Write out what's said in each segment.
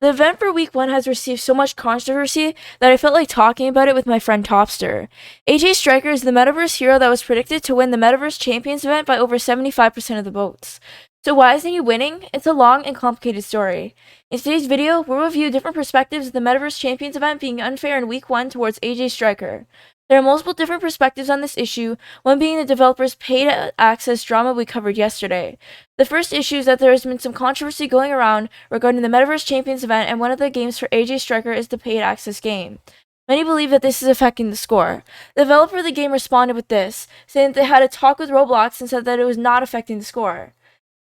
The event for week 1 has received so much controversy that I felt like talking about it with my friend Topster. AJ Striker is the Metaverse hero that was predicted to win the Metaverse Champions event by over 75% of the votes. So why isn't he winning? It's a long and complicated story. In today's video, we'll review different perspectives of the Metaverse Champions event being unfair in week 1 towards AJ Striker. There are multiple different perspectives on this issue, one being the developer's paid access drama we covered yesterday. The first issue is that there has been some controversy going around regarding the Metaverse Champions event, and one of the games for AJ Striker is the paid access game. Many believe that this is affecting the score. The developer of the game responded with this, saying that they had a talk with Roblox and said that it was not affecting the score.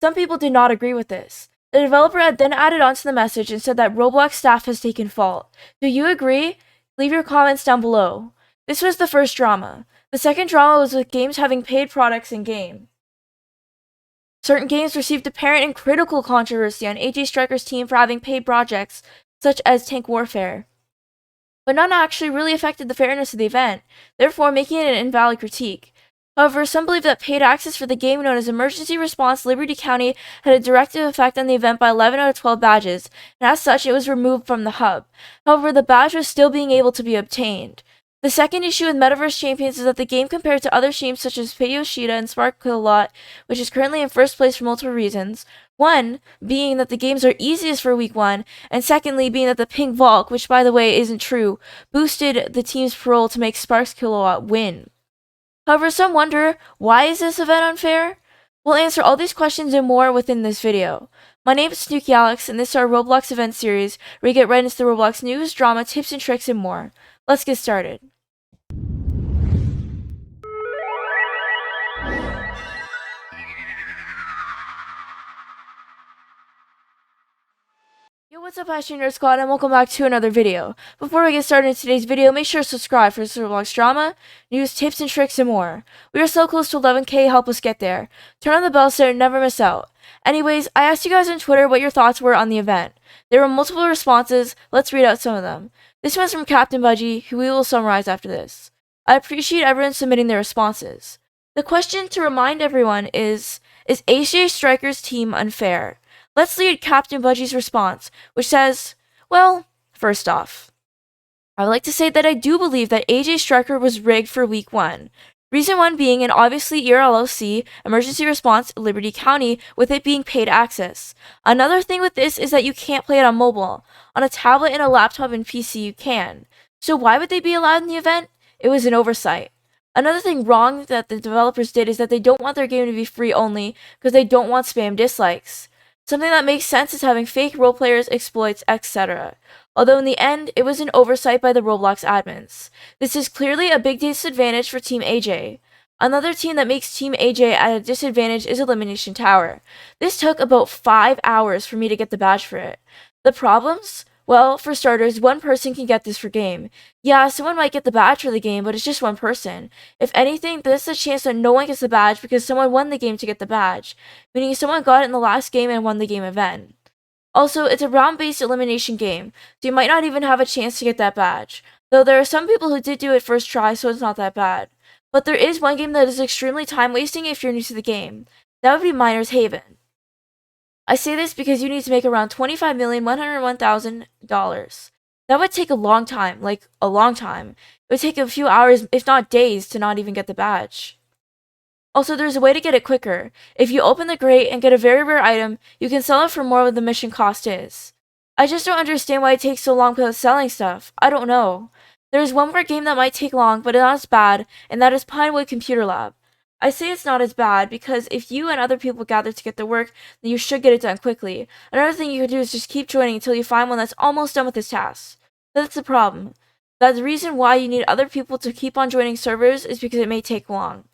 Some people did not agree with this. The developer had then added on to the message and said that Roblox staff has taken fault. Do you agree? Leave your comments down below. This was the first drama. The second drama was with games having paid products in-game. Certain games received apparent and critical controversy on AJ Striker's team for having paid projects, such as Tank Warfare. But none actually really affected the fairness of the event, therefore making it an invalid critique. However, some believe that paid access for the game known as Emergency Response Liberty County had a direct effect on the event by 11 out of 12 badges, and as such it was removed from the hub. However, the badge was still being able to be obtained. The second issue with Metaverse Champions is that the game compared to other streams such as Yoshida and Spark Kilowatt, which is currently in first place for multiple reasons. One, being that the games are easiest for week 1, and secondly, being that the Pink Vault, which by the way isn't true, boosted the team's parole to make Sparks Kilowatt win. However, some wonder, why is this event unfair? We'll answer all these questions and more within this video. My name is Snooki Alex, and this is our Roblox event series, where we get right into the Roblox news, drama, tips and tricks, and more. Let's get started. Yo, what's up, Nerd Squad, and welcome back to another video. Before we get started in today's video, make sure to subscribe for this Roblox drama, news, tips, and tricks, and more. We are so close to 11K, help us get there. Turn on the bell so you never miss out. Anyways, I asked you guys on Twitter what your thoughts were on the event. There were multiple responses, let's read out some of them. This one's from Captain Budgie, who we will summarize after this. I appreciate everyone submitting their responses. The question to remind everyone is AJ Striker's team unfair? Let's read Captain Budgie's response, which says, well, first off, I would like to say that I do believe that AJ Striker was rigged for week 1. Reason 1 being an obviously ERLOC, Emergency Response Liberty County, with it being paid access. Another thing with this is that you can't play it on mobile. On a tablet and a laptop and PC you can. So why would they be allowed in the event? It was an oversight. Another thing wrong that the developers did is that they don't want their game to be free only because they don't want spam dislikes. Something that makes sense is having fake role players, exploits, etc. Although in the end, it was an oversight by the Roblox admins. This is clearly a big disadvantage for Team AJ. Another team that makes Team AJ at a disadvantage is Elimination Tower. This took about 5 hours for me to get the badge for it. The problems? Well, for starters, one person can get this for game. Yeah, someone might get the badge for the game, but it's just one person. If anything, there's a chance that no one gets the badge because someone won the game to get the badge, meaning someone got it in the last game and won the game event. Also, it's a round-based elimination game, so you might not even have a chance to get that badge, though there are some people who did do it first try, so it's not that bad. But there is one game that is extremely time-wasting if you're new to the game. That would be Miner's Haven. I say this because you need to make around $25,101,000. That would take a long time, like a long time. It would take a few hours, if not days, to not even get the badge. Also, there's a way to get it quicker. If you open the crate and get a very rare item, you can sell it for more than the mission cost is. I just don't understand why it takes so long without selling stuff. I don't know. There is one more game that might take long, but it's not as bad, and that is Pinewood Computer Lab. I say it's not as bad because if you and other people gather to get the work, then you should get it done quickly. Another thing you can do is just keep joining until you find one that's almost done with his task. That's the problem. That's the reason why you need other people to keep on joining servers is because it may take long.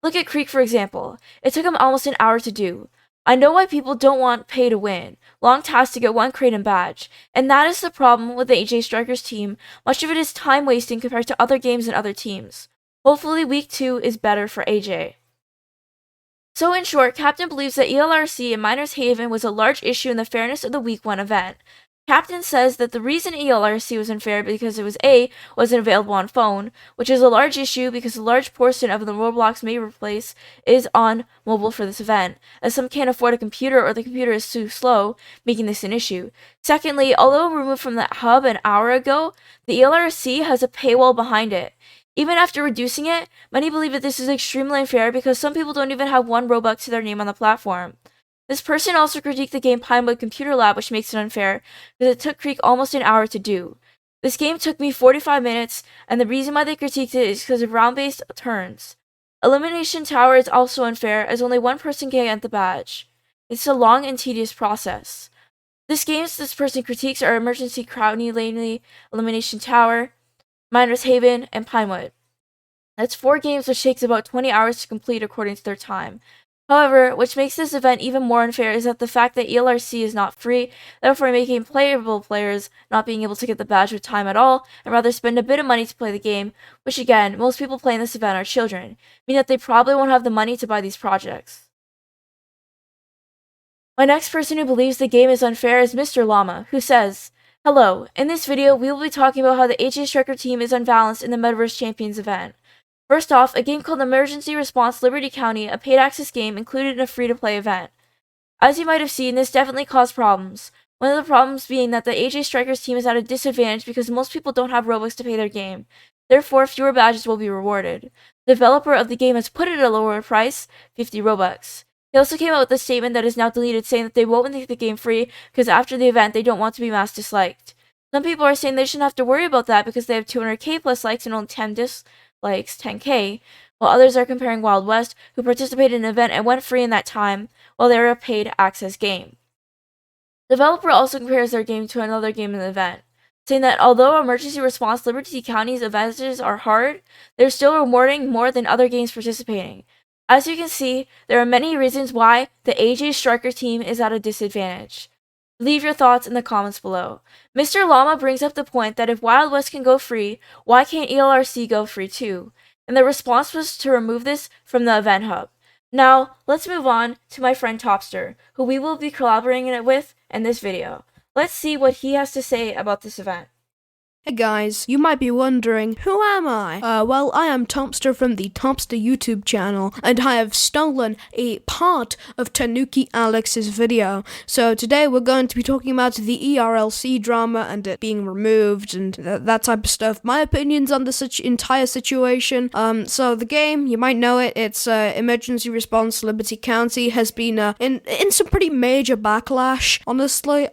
Look at Creek for example. It took him almost an hour to do. I know why people don't want pay to win, long tasks to get one crate and badge, and that is the problem with the AJ Strikers team. Much of it is time wasting compared to other games and other teams. Hopefully week 2 is better for AJ. So in short, Captain believes that ELRC and Miner's Haven was a large issue in the fairness of the week 1 event. Captain says that the reason ELRC was unfair because it was wasn't available on phone, which is a large issue because a large portion of the Roblox Metaverse place is on mobile for this event, as some can't afford a computer or the computer is too slow, making this an issue. Secondly, although removed from the hub an hour ago, the ELRC has a paywall behind it. Even after reducing it, many believe that this is extremely unfair because some people don't even have 1 Robux to their name on the platform. This person also critiqued the game Pinewood Computer Lab, which makes it unfair, because it took Creek almost an hour to do. This game took me 45 minutes, and the reason why they critiqued it is because of round-based turns. Elimination Tower is also unfair, as only 1 person can get the badge. It's a long and tedious process. This person critiques are Emergency Crowdney Laney, Elimination Tower, Miner's Haven, and Pinewood. That's 4 games which takes about 20 hours to complete according to their time. However, which makes this event even more unfair is that the fact that ELRC is not free, therefore making playable players not being able to get the badge with time at all, and rather spend a bit of money to play the game, which again, most people playing this event are children, meaning that they probably won't have the money to buy these projects. My next person who believes the game is unfair is Mr. Lama, who says, "Hello, in this video we will be talking about how the AJ Striker team is unbalanced in the Metaverse Champions event. First off, a game called Emergency Response Liberty County, a paid access game included in a free-to-play event. As you might have seen, this definitely caused problems. One of the problems being that the AJ Strikers team is at a disadvantage because most people don't have Robux to pay their game. Therefore, fewer badges will be rewarded. The developer of the game has put it at a lower price, 50 Robux. He also came out with a statement that is now deleted saying that they won't make the game free because after the event they don't want to be mass disliked. Some people are saying they shouldn't have to worry about that because they have 200k plus likes and only 10 dislikes, 10k, while others are comparing Wild West, who participated in an event and went free in that time, while they were a paid access game. The developer also compares their game to another game in the event, saying that although Emergency Response Liberty County's advantages are hard, they're still rewarding more than other games participating. As you can see, there are many reasons why the AJ Striker team is at a disadvantage. Leave your thoughts in the comments below. Mr. Lama brings up the point that if Wild West can go free, why can't ELRC go free too? And the response was to remove this from the event hub. Now, let's move on to my friend Topster, who we will be collaborating with in this video. Let's see what he has to say about this event. Hey guys, you might be wondering, who am I? Well, I am Topster from the Topster YouTube channel, and I have stolen a part of Tanuki Alex's video. So today we're going to be talking about the ERLC drama and it being removed and that type of stuff. My opinions on the entire situation. So the game, you might know it, it's Emergency Response Liberty County, has been in some pretty major backlash, honestly,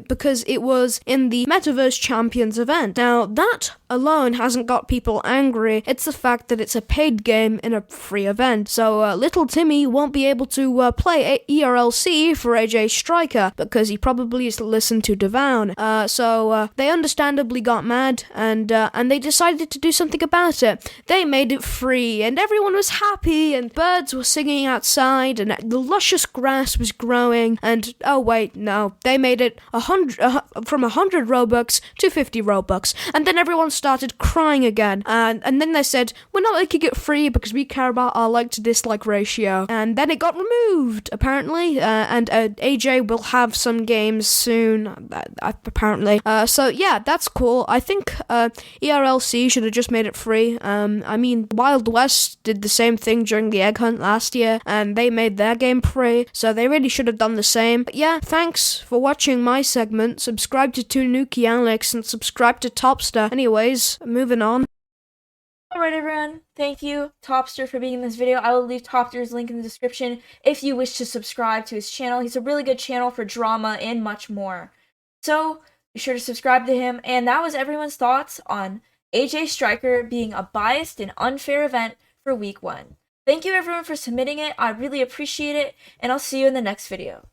because it was in the Metaverse Champions event. Now, that alone hasn't got people angry. It's the fact that it's a paid game in a free event. So, little Timmy won't be able to play ERLC for AJ Striker because he probably has listened to Devown. So they understandably got mad and they decided to do something about it. They made it free and everyone was happy and birds were singing outside and the luscious grass was growing and, oh wait, no, they made it from 100 Robux to 50 Robux. And then everyone started crying again. And then they said, we're not making it free because we care about our like to dislike ratio. And then it got removed, apparently. And AJ will have some games soon, apparently. So yeah, that's cool. I think ERLC should have just made it free. I mean, Wild West did the same thing during the Egg Hunt last year. And they made their game free. So they really should have done the same. But yeah, thanks for watching my segment. Subscribe to Tanuki Alex and subscribe to Topster. Anyways, moving on. Alright everyone, thank you Topster for being in this video. I will leave Topster's link in the description if you wish to subscribe to his channel. He's a really good channel for drama and much more. So, be sure to subscribe to him. And that was everyone's thoughts on AJ Striker being a biased and unfair event for week 1. Thank you everyone for submitting it. I really appreciate it, and I'll see you in the next video.